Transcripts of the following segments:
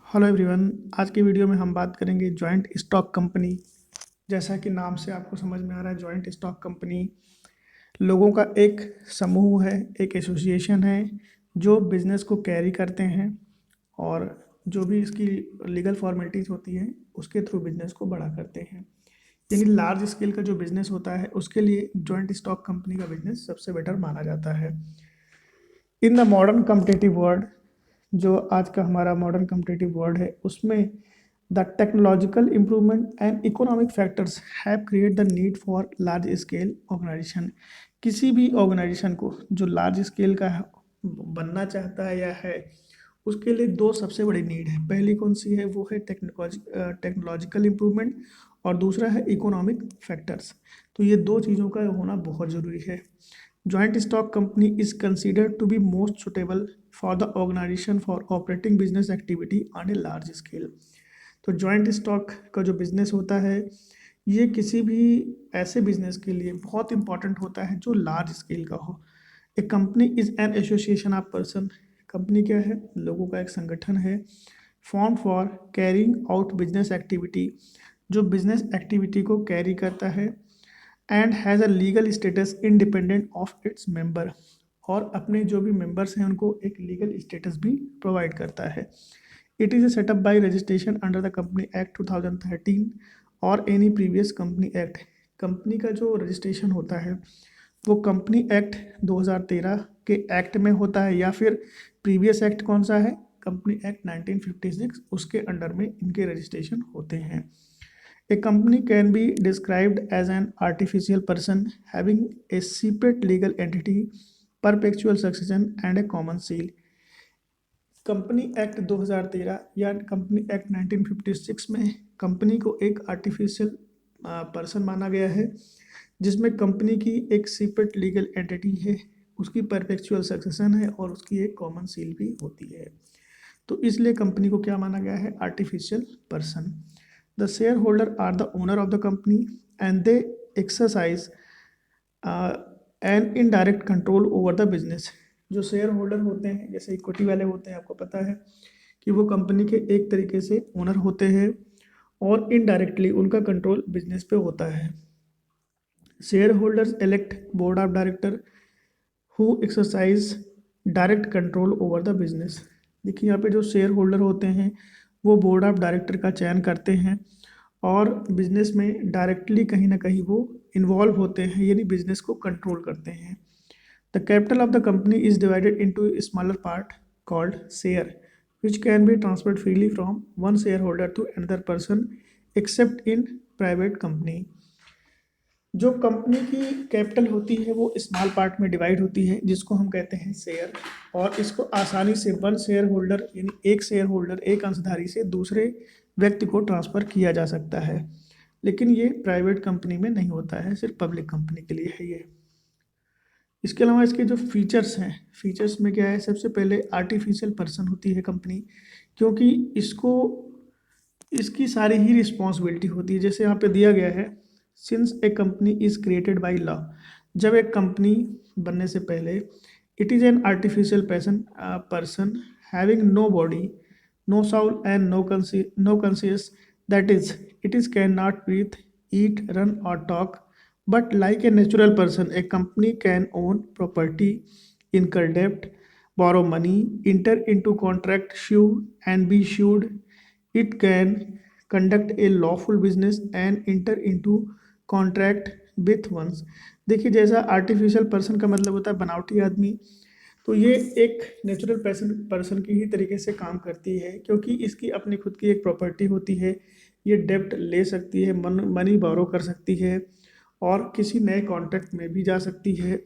Hello everyone. आज की video में हम बात करेंगे जॉइंट स्टॉक कंपनी। जैसा कि नाम से आपको समझ में आ रहा है, जॉइंट स्टॉक कंपनी लोगों का एक समूह है, एक एसोसिएशन है जो बिज़नेस को कैरी करते हैं और जो भी इसकी लीगल फॉर्मेलिटीज़ होती हैं उसके थ्रू बिज़नेस को बड़ा करते हैं। यानी लार्ज स्केल का जो बिज़नेस होता है उसके लिए जॉइंट स्टॉक कंपनी का बिज़नेस सबसे बेटर माना जाता है। In the modern competitive world, जो आज का हमारा मॉडर्न कम्पिटिटिव वर्ल्ड है, उसमें the technological improvement and economic factors have create the need for large scale organisation. किसी भी ऑर्गेनाइजेशन को जो लार्ज स्केल का बनना चाहता है या है, उसके लिए दो सबसे बड़ी नीड है। पहली कौन सी है? वो है टेक्नोलॉजिकल इम्प्रूवमेंट और दूसरा है इकोनॉमिक फैक्टर्स। तो ये दो चीज़ों का होना बहुत ज़रूरी है। Joint stock company is considered to be most suitable for the organization for operating business activity on a large scale। तो जॉइंट स्टॉक का जो बिज़नेस होता है, ये किसी भी ऐसे बिज़नेस के लिए बहुत इंपॉर्टेंट होता है जो लार्ज स्केल का हो। A company is an association of person. Company क्या है? लोगों का एक संगठन है। Form for carrying out business activity, जो बिजनेस एक्टिविटी को कैरी करता है। And has a legal status independent of its member, और अपने जो भी मेंबर्स हैं उनको एक लीगल स्टेटस भी प्रोवाइड करता है। It is setup bye registration under the company act 2013 और any previous company act. Company का जो रजिस्ट्रेशन होता है वो कंपनी एक्ट 2013 के एक्ट में होता है, या फिर प्रीवियस एक्ट कौन सा है? कंपनी एक्ट 1956, उसके अंडर में इनके रजिस्ट्रेशन होते हैं। A company can be described as an artificial person having a separate legal entity, perpetual succession and a common seal। Company act 2013 या कंपनी एक्ट 1956 में कंपनी को एक आर्टिफिशियल पर्सन माना गया है, जिसमें कंपनी की एक सीपरेट लीगल एंटिटी है, उसकी परपेचुअल सक्सेशन है और उसकी एक कॉमन सील भी होती है। तो इसलिए कंपनी को क्या माना गया है? Artificial person. The share holder are the owner of the company and they exercise an indirect control over the business. जो शेयर होल्डर होते हैं, जैसे इक्विटी वाले होते हैं, आपको पता है कि वो कंपनी के एक तरीके से ओनर होते हैं और इनडायरेक्टली उनका कंट्रोल बिजनेस पे होता है। Share holders elect board of director who exercise direct control over the business. देखिए यहाँ पे जो शेयर होल्डर होते हैं वो बोर्ड ऑफ डायरेक्टर का चयन करते हैं और बिजनेस में डायरेक्टली कहीं ना कहीं वो इन्वॉल्व होते हैं, यानी बिजनेस को कंट्रोल करते हैं। The capital of the company is divided into smaller part called share which can be transferred freely from one shareholder to another person except in private company। जो कंपनी की capital होती है वो small part में divide होती है, जिसको हम कहते हैं शेयर, और इसको आसानी से वन शेयर होल्डर यानी एक शेयर होल्डर, एक अंशधारी से दूसरे व्यक्ति को ट्रांसफ़र किया जा सकता है। लेकिन ये प्राइवेट कंपनी में नहीं होता है, सिर्फ पब्लिक कंपनी के लिए है ये। इसके अलावा इसके जो फीचर्स हैं, फीचर्स में क्या है? सबसे पहले आर्टिफिशियल पर्सन होती है कंपनी, क्योंकि इसको इसकी सारी ही रिस्पॉन्सिबिलिटी होती है। जैसे यहाँ पे दिया गया है, since a company is created by law. जब एक कंपनी बनने से पहले, it is an artificial person having no body, no soul and no conscious, that is it is can not breathe, eat, run और talk, but like a natural person a company can own property, incur debt, borrow money, enter into contract, sue and be sued, it can conduct a lawful business and enter into contract with ones। देखिए, जैसा artificial person का मतलब होता है बनावटी आदमी, तो ये एक नेचुरल पर्सन की ही तरीके से काम करती है, क्योंकि इसकी अपनी खुद की एक प्रॉपर्टी होती है। ये डेप्ट ले सकती है, मनी बोरो कर सकती है और किसी नए कॉन्ट्रैक्ट में भी जा सकती है।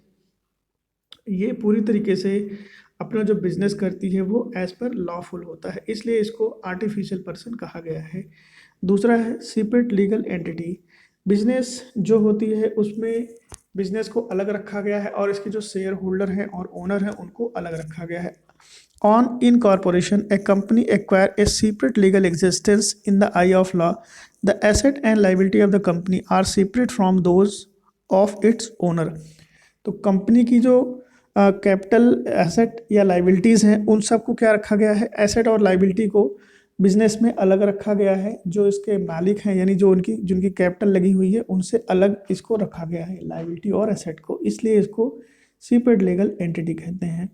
ये पूरी तरीके से अपना जो बिजनेस करती है वो एज पर लॉफुल होता है, इसलिए इसको आर्टिफिशियल पर्सन कहा गया है। दूसरा है सीपरेट लीगल एंटिटी। बिजनेस जो होती है उसमें बिजनेस को अलग रखा गया है और इसके जो शेयर होल्डर हैं और ओनर हैं उनको अलग रखा गया है। On incorporation a company acquire a separate legal existence in the eye of law, the asset and liability of the company are separate from those of its owner. तो company की जो कैपिटल एसेट या liabilities हैं उन सबको क्या रखा गया है? एसेट और लाइबिलिटी को बिजनेस में अलग रखा गया है, जो इसके मालिक हैं यानी जो उनकी जिनकी कैपिटल लगी हुई है उनसे अलग इसको रखा गया है लायबिलिटी और एसेट को, इसलिए इसको सेपरेट लीगल एंटिटी कहते हैं।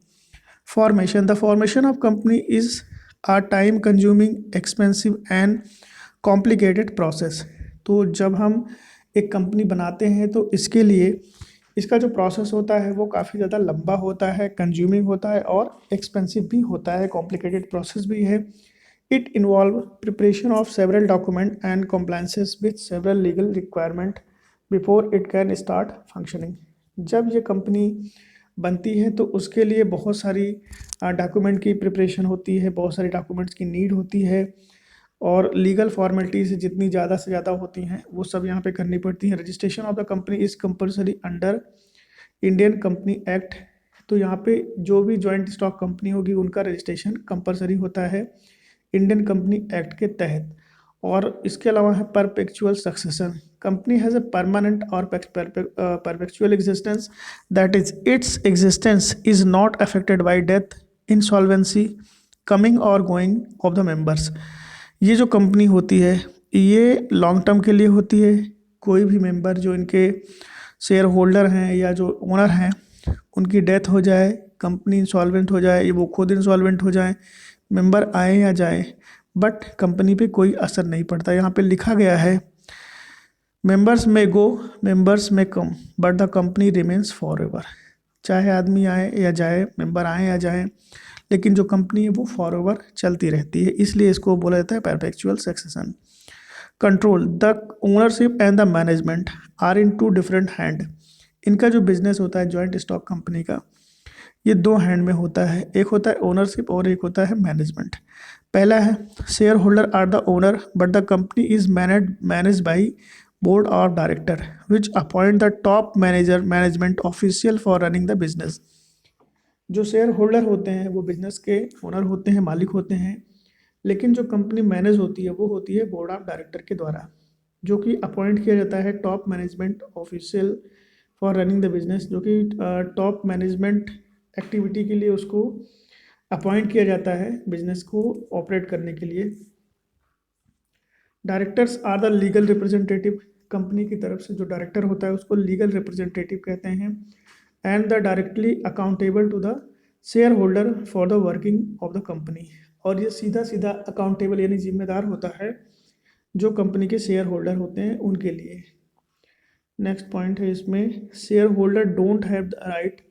Formation, the formation of company is a time consuming expensive and complicated process. तो जब हम एक कंपनी बनाते हैं तो इसके लिए इसका जो प्रोसेस होता है वो काफ़ी ज़्यादा लंबा होता है, कंज्यूमिंग होता है और एक्सपेंसिव भी होता है, कॉम्प्लिकेटेड प्रोसेस भी है। It involve preparation of several document and compliances with several legal requirement before it can start functioning. जब ये कंपनी बनती है तो उसके लिए बहुत सारी डॉक्यूमेंट की प्रिपरेशन होती है, बहुत सारी डॉक्यूमेंट्स की नीड होती है और लीगल फॉर्मेलिटीज़ जितनी ज़्यादा से ज़्यादा होती हैं वो सब यहाँ पे करनी पड़ती हैं। Registration of the company is compulsory under Indian company act. तो यहाँ पे जो भी जॉइंट स्टॉक कंपनी होगी उनका रजिस्ट्रेशन कंपलसरी होता है इंडियन कंपनी एक्ट के तहत। और इसके अलावा है perpetual succession, company has a permanent और perpetual existence, that is its existence is not affected by death, insolvency, coming और गोइंग ऑफ द मेंबर्स। ये जो कंपनी होती है ये लॉन्ग टर्म के लिए होती है। कोई भी मेंबर जो इनके शेयर होल्डर हैं या जो ओनर हैं उनकी डेथ हो जाए, कंपनी इंसॉल्वेंट हो जाए, ये वो खुद इंसॉल्वेंट हो जाए, मेंबर आए या जाए, बट कंपनी पे कोई असर नहीं पड़ता। यहाँ पे लिखा गया है मेंबर्स में गो, मेंबर्स में come, but the company remains forever. चाहे आदमी आए या जाए, मेंबर आए या जाए, लेकिन जो कंपनी है वो फॉर एवर चलती रहती है, इसलिए इसको बोला जाता है perpetual succession. Control, the ownership and the management are in two different hand. इनका जो बिजनेस होता है जॉइंट स्टॉक कंपनी का, ये दो हैंड में होता है, एक होता है ओनरशिप और एक होता है मैनेजमेंट। पहला है share holder are the owner but the company is manage by board of director which appoint the top management official for running the business. जो शेयर होल्डर होते हैं वो बिजनेस के ओनर होते हैं, मालिक होते हैं, लेकिन जो कंपनी मैनेज होती है वो होती है बोर्ड ऑफ डायरेक्टर के द्वारा, जो कि अपॉइंट किया जाता है top management official for running the business, जो कि टॉप मैनेजमेंट एक्टिविटी के लिए उसको अपॉइंट किया जाता है बिजनेस को ऑपरेट करने के लिए। Directors are the legal representative, company की तरफ से जो डायरेक्टर होता है उसको लीगल रिप्रेजेंटेटिव कहते हैं। And the directly accountable to the share holder for the working of the company, और ये सीधा सीधा अकाउंटेबल यानी जिम्मेदार होता है जो कंपनी के शेयर होल्डर होते हैं उनके लिए। नेक्स्ट पॉइंट है इसमें, share holder don't have the right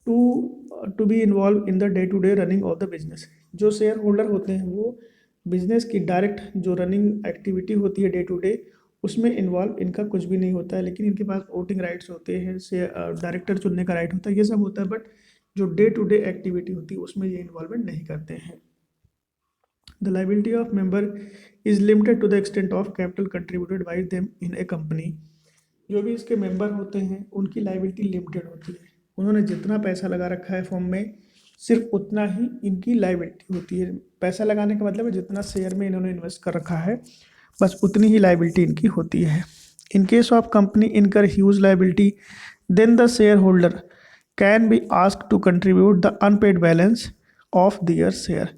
to be involve in the day to day running of the business. जो शेयर होल्डर होते हैं वो बिजनेस की डायरेक्ट जो रनिंग एक्टिविटी होती है डे टू डे उसमें इन्वॉल्व इनका कुछ भी नहीं होता है, लेकिन इनके पास वोटिंग राइट्स होते हैं, से डायरेक्टर चुनने का राइट होता है, ये सब होता है, बट जो डे टू डे एक्टिविटी होती है उसमें ये इन्वॉल्वमेंट नहीं करते हैं। The liability of member is limited to the extent of capital contributed by them in a company. जो भी इसके मेंबर होते हैं उनकी लाइबिलिटी लिमिटेड होती है, उन्होंने जितना पैसा लगा रखा है फॉर्म में सिर्फ उतना ही इनकी लाइबिलिटी होती है। पैसा लगाने का मतलब है जितना शेयर में इन्होंने इन्वेस्ट कर रखा है बस उतनी ही लाइबिलिटी इनकी होती है। In case of company incur huge liability then the share holder can be ask to contribute the unpaid balance of their share.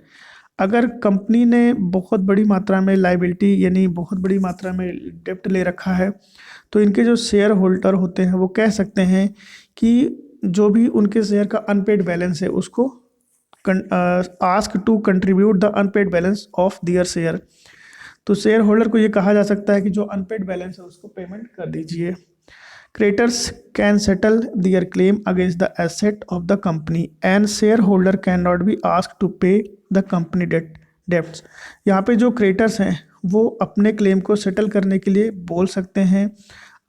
अगर कंपनी ने बहुत बड़ी मात्रा में लाइबिलिटी यानी बहुत बड़ी मात्रा में डेप्ट ले रखा है तो इनके जो शेयर होल्डर होते हैं वो कह सकते हैं कि जो भी उनके शेयर का अनपेड बैलेंस है उसको ask to contribute the unpaid balance of their share. तो शेयर होल्डर को ये कहा जा सकता है कि जो अनपेड बैलेंस है उसको पेमेंट कर दीजिए। Creditors can settle their claim against the asset of the company and share holder can not be ask to pay the company debts. यहाँ पे जो क्रेडिटर्स हैं वो अपने क्लेम को सेटल करने के लिए बोल सकते हैं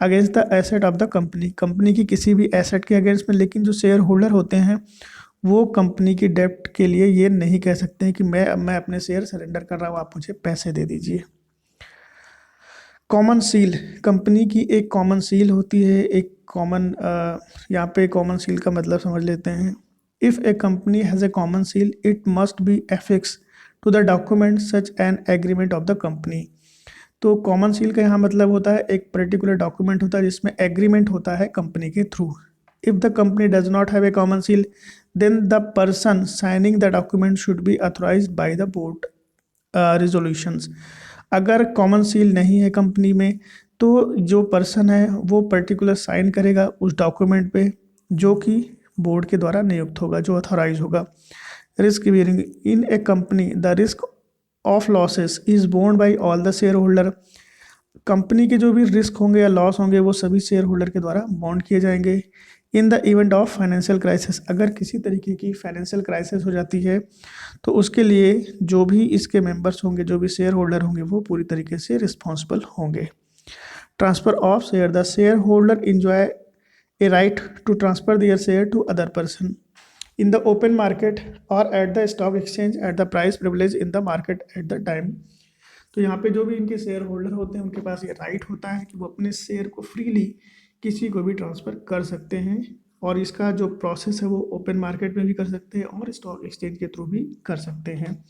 against the asset of the company, company की किसी भी एसेट के अगेंस्ट में, लेकिन जो शेयर होल्डर होते हैं वो कंपनी की डेप्ट के लिए ये नहीं कह सकते हैं कि मैं अपने शेयर सरेंडर कर रहा हूँ, आप मुझे पैसे दे दीजिए। कॉमन सील, कंपनी की एक कॉमन सील होती है, एक कॉमन यहाँ पे कॉमन सील का मतलब समझ लेते हैं। If a company has a common seal it must be affix to the document such an agreement of the company. तो कॉमन सील का यहाँ मतलब होता है एक पर्टिकुलर डॉक्यूमेंट होता है जिसमें एग्रीमेंट होता है कंपनी के through. If the company does not have a common seal then the person signing the document should be authorised by the board resolutions. अगर कॉमन सील नहीं है कंपनी में तो जो पर्सन है वो पर्टिकुलर साइन करेगा उस डॉक्यूमेंट पे जो कि बोर्ड के द्वारा नियुक्त होगा, जो अथॉराइज होगा। Risk bearing in a company the risk of losses is borne by all the share holder. Company के जो भी रिस्क होंगे या लॉस होंगे वो सभी शेयर होल्डर के द्वारा बॉन्ड किए जाएंगे। In the event of financial crisis, अगर किसी तरीके की फाइनेंशियल क्राइसिस हो जाती है तो उसके लिए जो भी इसके मेंबर्स होंगे, जो भी शेयर होल्डर होंगे, वो पूरी तरीके से रिस्पॉन्सिबल होंगे। Transfer of share the share holder enjoy a right to transfer their share to other person in the open market और at the stock exchange at the price privilege in the market at the time. तो यहाँ पे जो भी इनके share holder होते हैं उनके पास ये राइट होता है कि वो अपने शेयर को फ्रीली किसी को भी ट्रांसफ़र कर सकते हैं, और इसका जो प्रोसेस है वो ओपन मार्केट में भी कर सकते हैं और स्टॉक एक्सचेंज के थ्रू भी कर सकते हैं।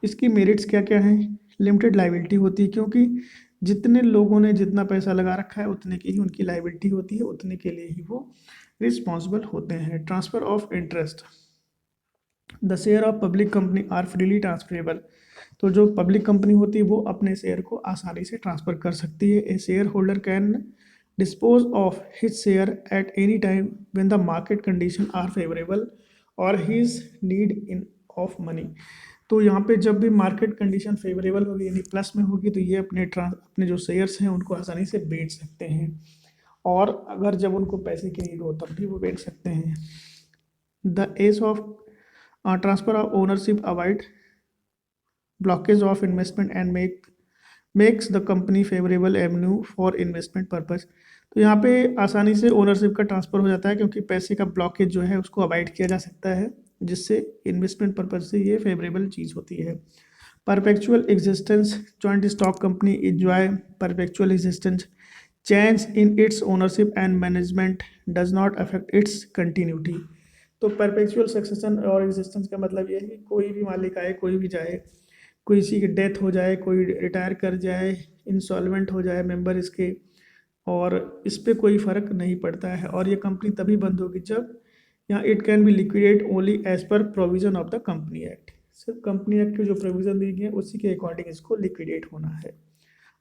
इसकी मेरिट्स क्या क्या हैं? लिमिटेड लाइबिलिटी होती है, क्योंकि जितने लोगों ने जितना पैसा लगा रखा है उतने की ही उनकी लाइबिलिटी होती है, उतने के लिए ही वो रिस्पॉन्सिबल होते हैं। Transfer of interest the share of public company are freely transferable. तो जो पब्लिक कंपनी होती है वो अपने शेयर को आसानी से ट्रांसफ़र कर सकती है। A share holder can dispose of his share at any time when the market condition are favourable और his need in of money. तो यहाँ पे जब भी मार्केट कंडीशन फेवरेबल होगी यानी प्लस में होगी तो ये अपने जो शेयर्स हैं उनको आसानी से बेच सकते हैं, और अगर जब उनको पैसे की नीड हो तब भी वो बेच सकते हैं। The ease of transfer of ownership avoid blockage of investment and makes the company favorable avenue for investment purpose। तो यहाँ पे आसानी से ओनरशिप का ट्रांसफ़र हो जाता है क्योंकि पैसे का ब्लॉकेज जो है उसको अवॉइड किया जा सकता है, जिससे इन्वेस्टमेंट पर्पज से ये फेवरेबल चीज़ होती है। Perpetual existence joint stock company enjoy perpetual existence change in its ownership and management does not affect it's continuity. तो परपेचुअल सक्सेशन और एग्जिस्टेंस का मतलब ये है कि कोई भी मालिक आए कोई भी जाए, कोई किसी की डेथ हो जाए, कोई रिटायर कर जाए, इंसॉल्वेंट हो जाए मेंबर इसके, और इस पर कोई फ़र्क नहीं पड़ता है। और ये कंपनी तभी बंद होगी जब यहाँ it can be liquidate only as per provision of the company act. सिर्फ कंपनी एक्ट के जो प्रोविज़न दी गई है उसी के अकॉर्डिंग इसको लिक्विडेट होना है,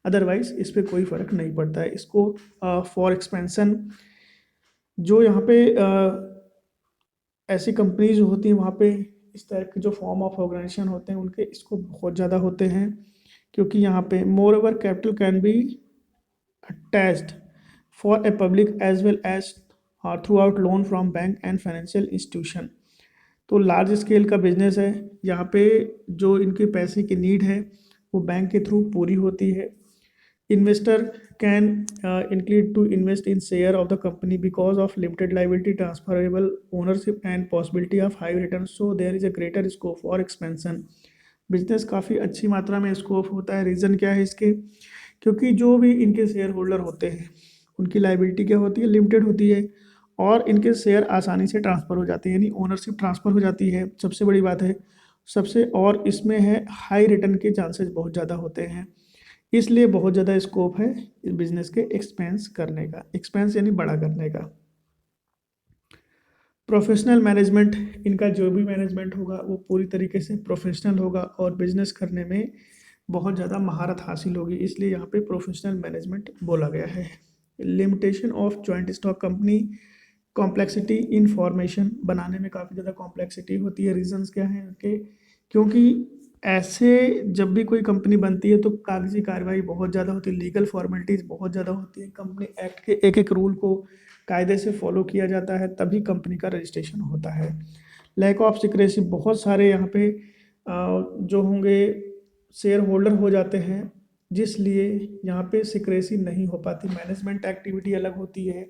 अदरवाइज इस पर कोई फ़र्क नहीं पड़ता है। इसको फॉर एक्सपेंसन, जो यहाँ पे ऐसी कंपनीज होती हैं वहाँ पे इस तरह के जो फॉर्म ऑफ ऑर्गेनाइजेशन होते हैं उनके इसको बहुत ज़्यादा होते हैं, क्योंकि यहाँ पे moreover capital can be attached for a public as well as throughout loan from bank and financial institution. तो लार्ज स्केल का बिजनेस है, यहाँ पे जो इनके पैसे की नीड है वो बैंक के थ्रू पूरी होती है। Investor can include to invest in share of the company because of limited liability, transferable ownership and possibility of high return, so there is a greater scope for expansion। Business काफ़ी अच्छी मात्रा में scope होता है। Reason क्या है इसके? क्योंकि जो भी इनके शेयर होल्डर होते हैं उनकी लाइबिलिटी क्या होती है? लिमिटेड होती है, और इनके शेयर आसानी से ट्रांसफ़र हो जाते हैं, यानी ओनरशिप ट्रांसफ़र हो जाती है, सबसे बड़ी बात है सबसे। और इसमें है हाई रिटर्न के चांसेस बहुत ज़्यादा होते हैं, इसलिए बहुत ज़्यादा स्कोप है इस बिज़नेस के एक्सपेंस करने का। एक्सपेंस यानी बड़ा करने का। प्रोफेशनल मैनेजमेंट, इनका जो भी मैनेजमेंट होगा वो पूरी तरीके से प्रोफेशनल होगा और बिजनेस करने में बहुत ज़्यादा महारत हासिल होगी, इसलिए यहाँ पे प्रोफेशनल मैनेजमेंट बोला गया है। Limitation of joint stock company, complexity in formation, बनाने में काफ़ी ज़्यादा कॉम्प्लेक्सिटी होती है। रीजंस क्या हैं उनके? क्योंकि ऐसे जब भी कोई कंपनी बनती है तो कागजी कार्रवाई बहुत ज़्यादा होती है, लीगल फॉर्मेलिटीज़ बहुत ज़्यादा होती है, कंपनी एक्ट के एक एक रूल को कायदे से फॉलो किया जाता है तभी कंपनी का रजिस्ट्रेशन होता है। लैक ऑफ सिक्रेसी, बहुत सारे यहाँ पे जो होंगे शेयर होल्डर हो जाते हैं, जिसलिए यहाँ पे सिक्रेसी नहीं हो पाती। मैनेजमेंट एक्टिविटी अलग होती है,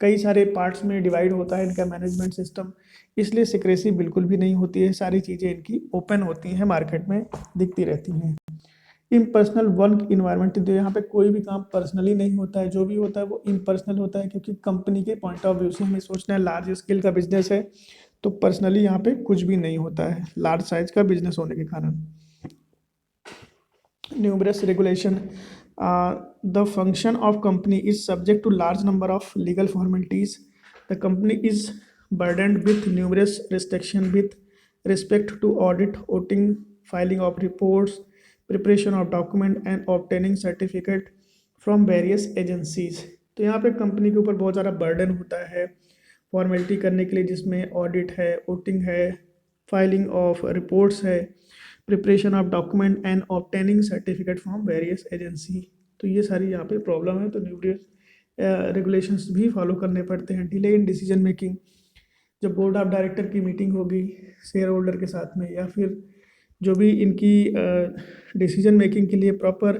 कई सारे पार्ट्स में डिवाइड होता है इनका मैनेजमेंट सिस्टम, इसलिए सिक्रेसी बिल्कुल भी नहीं होती है। सारी चीज़ें इनकी ओपन होती हैं, मार्केट में दिखती रहती हैं। इम्पर्सनल वर्क इन्वायरमेंट, तो यहाँ पे कोई भी काम पर्सनली नहीं होता है, जो भी होता है वो इम्पर्सनल होता है, क्योंकि कंपनी के पॉइंट ऑफ व्यू से हमें सोचना है लार्ज स्केल का बिजनेस है तो पर्सनली यहाँ पे कुछ भी नहीं होता है, लार्ज साइज का बिजनेस होने के कारण। Numerous regulation, the function of company is subject to large number of legal formalities। The company is burdened with numerous restrictions with respect to audit, auditing, filing of reports, preparation of document and obtaining certificate from various agencies. तो यहाँ पे company के ऊपर बहुत ज़्यादा burden होता है formality करने के लिए, जिसमें ऑडिट है, वोटिंग है, फाइलिंग ऑफ रिपोर्ट्स है, preparation of document and obtaining certificate from various agency. तो ये सारी यहाँ पे प्रॉब्लम है। तो न्यू रेगुलेशंस भी फॉलो करने पड़ते हैं। डिले इन डिसीजन मेकिंग, जब बोर्ड ऑफ डायरेक्टर की मीटिंग होगी शेयर होल्डर के साथ में, या फिर जो भी इनकी डिसीजन मेकिंग के लिए प्रॉपर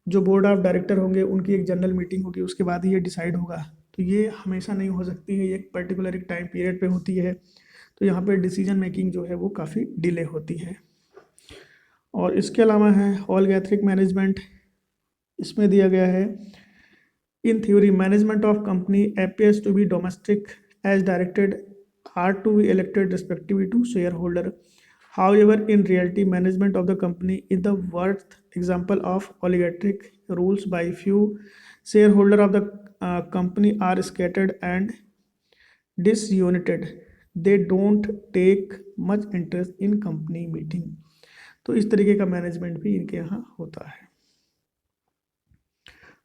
जो बोर्ड ऑफ डायरेक्टर होंगे उनकी एक जनरल मीटिंग होगी, उसके बाद ही ये डिसाइड होगा। तो ये हमेशा नहीं हो सकती है, ये एक पर्टिकुलर एक टाइम पीरियड पे होती है। तो यहाँ पे डिसीजन मेकिंग जो है वो काफ़ी डिले होती है। और इसके अलावा है ऑलगैथरिक मैनेजमेंट, इसमें दिया गया है in theory management of company appears to be domestic as directed are to be elected respectively to shareholder. However, in reality, management of the company is the worst example of oligarchic rules by few shareholder of the company are scattered and disunited. They don't take much interest in company meeting. तो इस तरीके का management भी इनके यहाँ होता है।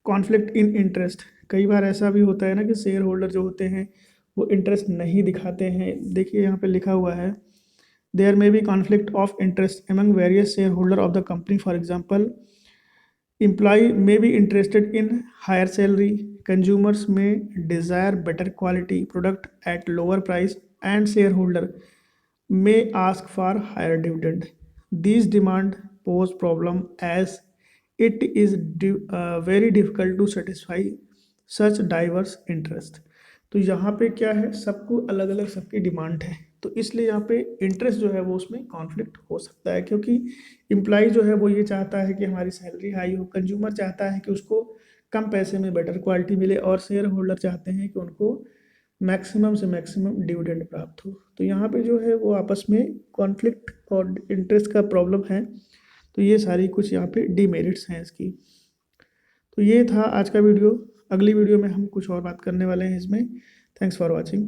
Conflict in interest, कई बार ऐसा भी होता है ना कि शेयर होल्डर जो होते हैं वो इंटरेस्ट नहीं दिखाते हैं। देखिए यहाँ पे लिखा हुआ है there may be conflict of interest among various share holder of the company. For example, employee may be interested in higher salary, consumers may desire better quality product at lower price, and shareholder may ask for higher dividend. These demand pose problem as it is very difficult to satisfy such diverse interest. तो यहाँ पे क्या है, सबको अलग अलग सबकी demand है, तो इसलिए यहाँ पे इंटरेस्ट जो है वो उसमें कॉन्फ्लिक्ट हो सकता है, क्योंकि एम्प्लॉय जो है वो ये चाहता है कि हमारी सैलरी हाई हो, कंज्यूमर चाहता है कि उसको कम पैसे में बेटर क्वालिटी मिले, और शेयर होल्डर चाहते हैं कि उनको मैक्सिमम से मैक्सिमम डिविडेंड प्राप्त हो। तो यहाँ पे जो है वो आपस में कॉन्फ्लिक्ट और इंटरेस्ट का प्रॉब्लम है। तो ये सारी कुछ यहाँ पे डीमेरिट्स हैं इसकी। तो ये था आज का वीडियो। अगली वीडियो में हम कुछ और बात करने वाले हैं इसमें। Thanks for watching.